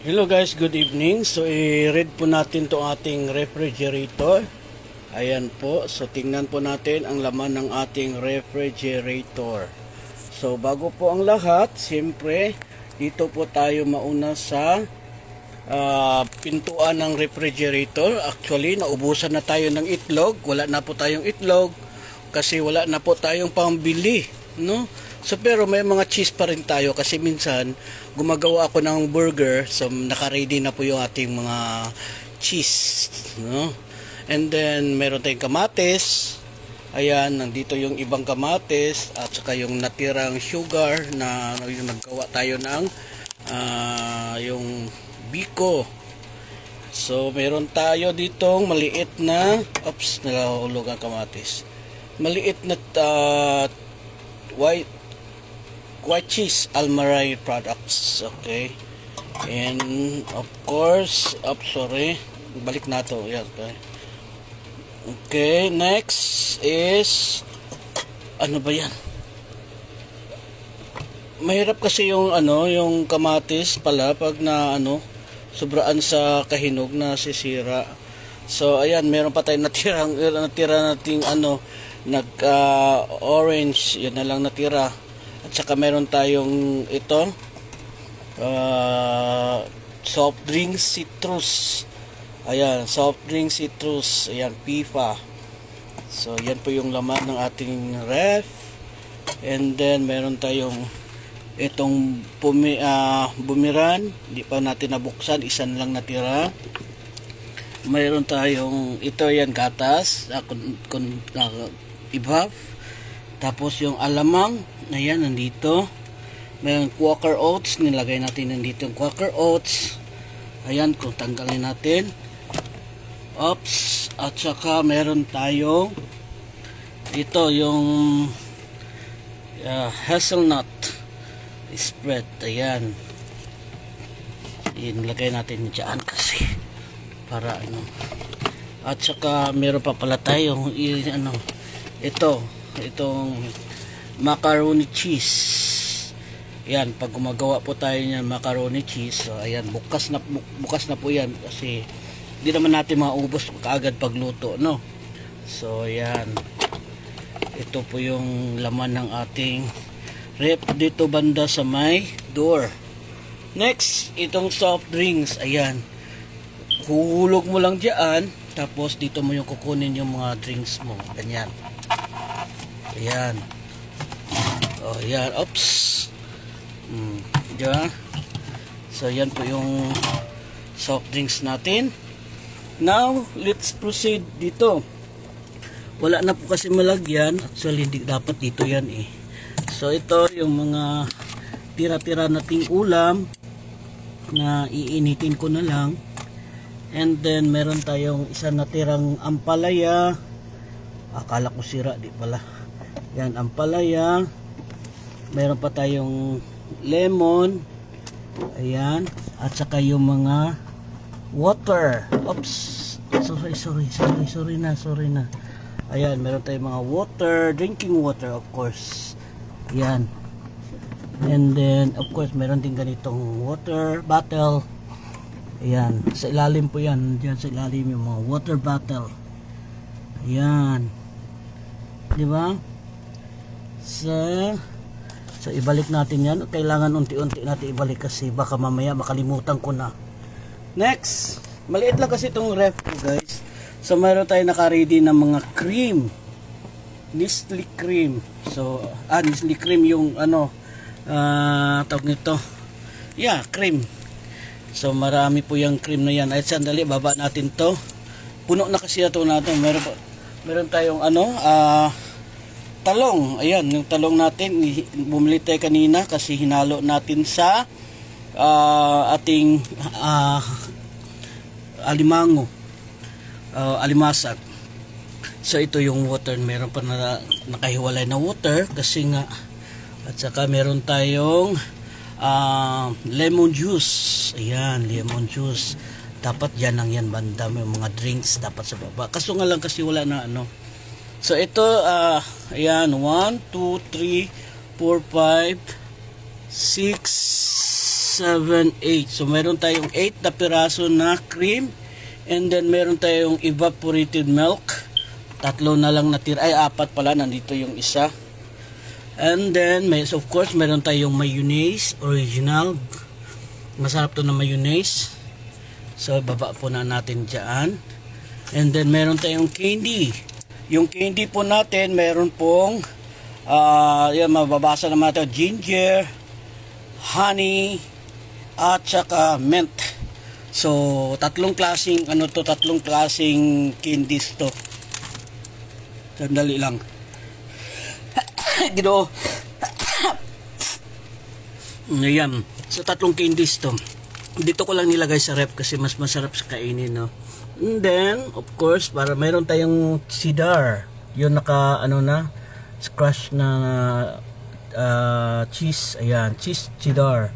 Hello guys, good evening. So i-read po natin to ating refrigerator. Ayan po. So tingnan po natin ang laman ng ating refrigerator. So bago po ang lahat, siyempre dito po tayo mauna sa pintuan ng refrigerator. Actually, naubusan na tayo ng itlog. Wala na po tayong itlog kasi wala na po tayong pambili, no? So pero may mga cheese pa rin tayo kasi minsan gumagawa ako ng burger, so naka-ready na po yung ating mga cheese, no? And then meron tayong kamatis. Ayan, nandito yung ibang kamatis at saka yung natirang sugar na yung naggawa tayo ng yung biko. So meron tayo ditong maliit na nalahulog ang kamatis. Maliit na white cheese Almaray products. Okay, and of course balik na to. Yeah, okay, next is ano ba yan? Mahirap kasi yung yung kamatis pala pag na sobraan sa kahinog na sisira. So ayan, meron pa tayong natira nating orange, yun na lang natira. At saka meron tayong ito soft drink citrus. Ayan, soft drink citrus. Ayan, pifa. So yan po yung laman ng ating ref. And then meron tayong itong bumiran, hindi pa natin nabuksan, isan lang natira. Mayroon tayong ito, yan, gatas, ibaf. Tapos yung alamang, ayan, nandito. Mayroon Quaker Oats, nilagay natin nandito yung Quaker Oats. Ayan, kung tanggalin natin. Oops, at saka meron tayong ito, yung hazelnut spread. Ayan, nilagay natin dyan kasi para at saka meron pa pala tayong itong macaroni cheese. Ayan, pag gumagawa po tayo ng macaroni cheese, so ayan, bukas na po yan kasi hindi naman natin maubos kaagad pagluto, no? So ayan, ito po yung laman ng ating rep dito banda sa may door. Next, itong soft drinks. Ayan, huhulog mo lang dyan, tapos dito mo yung kukunin yung mga drinks mo. Ganyan. Ayan. Oh, ayan. Oops. Diba? So, ayan po yung soft drinks natin. Now, let's proceed dito. Wala na po kasi malagyan. Actually, hindi dapat dito yan eh. So, ito yung mga tira-tira nating ulam na iinitin ko na lang. And then, meron tayong isa natirang ampalaya. Akala ko sira, di pala. Yan, ampalaya. Meron pa tayong lemon. Ayan. At saka yung mga water. Oops. Sorry na. Ayan, meron tayong mga water. Drinking water, of course. Ayan. And then, of course, meron din ganitong water bottle. Ayan. Sa ilalim po yan. Diyan sa ilalim yung mga water bottle. Ayan. Diba? So ibalik natin yan. Kailangan unti-unti natin ibalik kasi baka mamaya makalimutan ko na. Next, maliit lang kasi itong ref ko, guys. So mayroon tayo naka-ready ng mga cream. Nestle cream. So Nestle cream yung tawag nito. Yeah, cream. So marami po yung cream na yan. Ay sandali, baba natin to. Puno na kasi ito natin. Meron tayong talong. Ayan, yung talong natin, bumili tayo kanina kasi hinalo natin sa ating alimasag. So ito yung water, meron pa na nakahiwalay na water kasi nga. At saka meron tayong lemon juice. Ayan, lemon juice. Dapat yan lang yan banda, may mga drinks dapat sa baba. Kaso nga lang kasi wala na So ito, ayan, 1, 2, 3, 4, 5, 6, 7, 8. So meron tayong 8 na piraso na cream. And then meron tayong evaporated milk. 3 na lang natira. Ay, 4 pala. Nandito yung isa. And then, of course, meron tayong mayonnaise. Original. Masarap to na mayonnaise. So, baba po na natin dyan. And then, meron tayong candy. Yung candy po natin, meron pong yan, mababasa naman ito, ginger, honey, at saka mint. So, 3 klaseng candies to. Sandali lang. Gino. Ayan. So, 3 candies to. Dito ko lang nilagay sa ref kasi mas masarap sa kainin, no? And then, of course, para mayroon tayong cheddar. Yun crush na cheese. Ayan, cheese cheddar.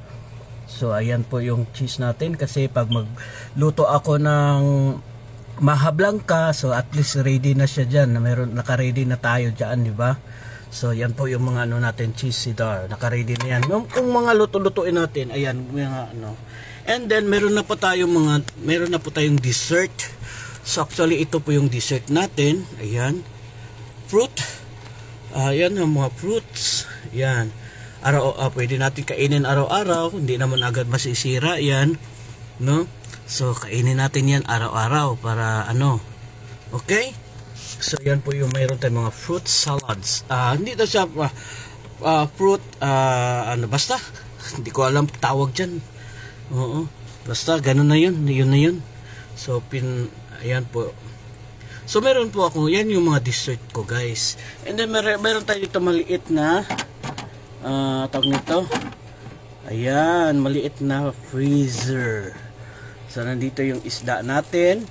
So, ayan po yung cheese natin kasi pag magluto ako ng maha blanca, so at least ready na siya dyan. Naka-ready na tayo dyan, di ba? So, yan po yung mga natin, cheese cheddar. Naka-ready na yan. Kung mga luto-lutuin natin, ayan, mga And then, meron na po tayong dessert. So, actually, ito po yung dessert natin. Ayan. Fruit. Ayan, ang mga fruits. Ayan. Pwede natin kainin araw-araw. Hindi naman agad masisira. Ayan. No? So, kainin natin yan araw-araw para Okay? So, yan po yung mayroon tayong mga fruit salads. Hindi ito siya fruit, basta. Hindi ko alam tawag dyan. Oo. Basta, ganun na yun. Yun na yun. So, ayan po. So, meron po ako. Yan yung mga dessert ko, guys. And then, meron tayo dito maliit na tawag nito. Ayan, maliit na freezer. So, nandito yung isda natin.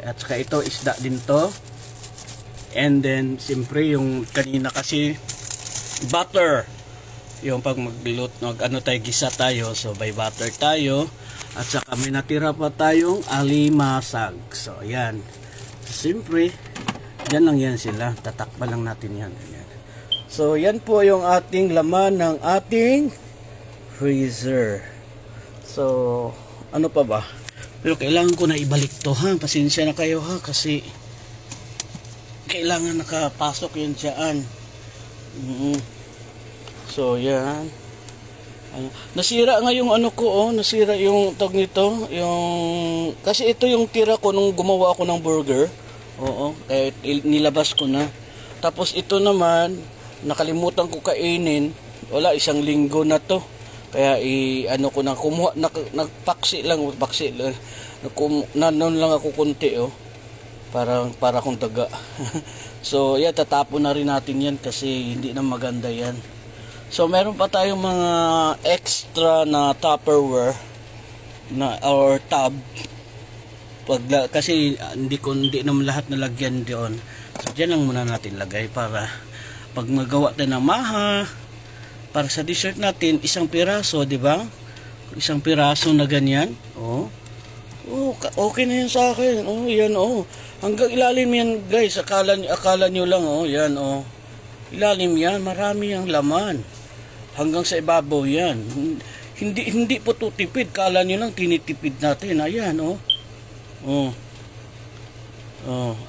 At saka ito, isda din to. And then, siyempre, yung kanina kasi butter. Yung pag gisa tayo, so by butter tayo. At saka may natira pa tayong alimasag. So, ayan. So, siyempre, yan lang yan sila. Tatakpan lang natin yan. Ayan. So, yan po yung ating laman ng ating freezer. So, ano pa ba? Pero kailangan ko na ibalik to, ha? Pasensya na kayo, ha? Kasi kailangan nakapasok yun dyan. So, yan. Nasira nga yung nasira yung tawag nito. Kasi ito yung tira ko nung gumawa ako ng burger. Oo, kaya nilabas ko na. Tapos ito naman, nakalimutan ko kainin. Wala, 1 linggo na to. Kaya ko na, kumuha, nagpaksi lang. Nanon lang ako konti, para kung daga. So, yeah, tatapon na rin natin yan kasi hindi na maganda yan. So, meron pa tayong mga extra na Tupperware or tub. Kasi hindi naman lahat nalagyan doon. So, dyan lang muna natin lagay para pag magawa tayo ng maha, para sa dessert natin, 1 piraso, di ba? 1 piraso na ganyan. Okay na yan sa akin. Yan, hanggang ilalim yan, guys. Akala nyo lang, yan, ilalim yan. Marami ang laman. Hanggang sa ibabaw yan. Hindi po ito tipid. Kala nyo lang tinitipid natin. Ayan,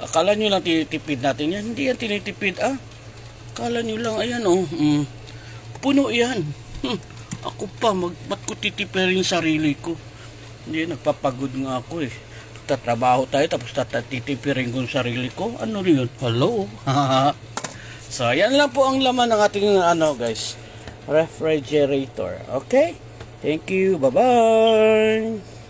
akala nyo lang tinitipid natin yan. Hindi yan tinitipid, Akala nyo lang, ayan, puno yan. Ako pa, ba't ko titipirin sarili ko? Hindi, nagpapagod nga ako eh. Tatrabaho tayo, tapos titipirin ko sarili ko. Ano rin yun? Hello? So, yan lang po ang laman ng ating, guys, refrigerator. Okay? Thank you. Bye-bye.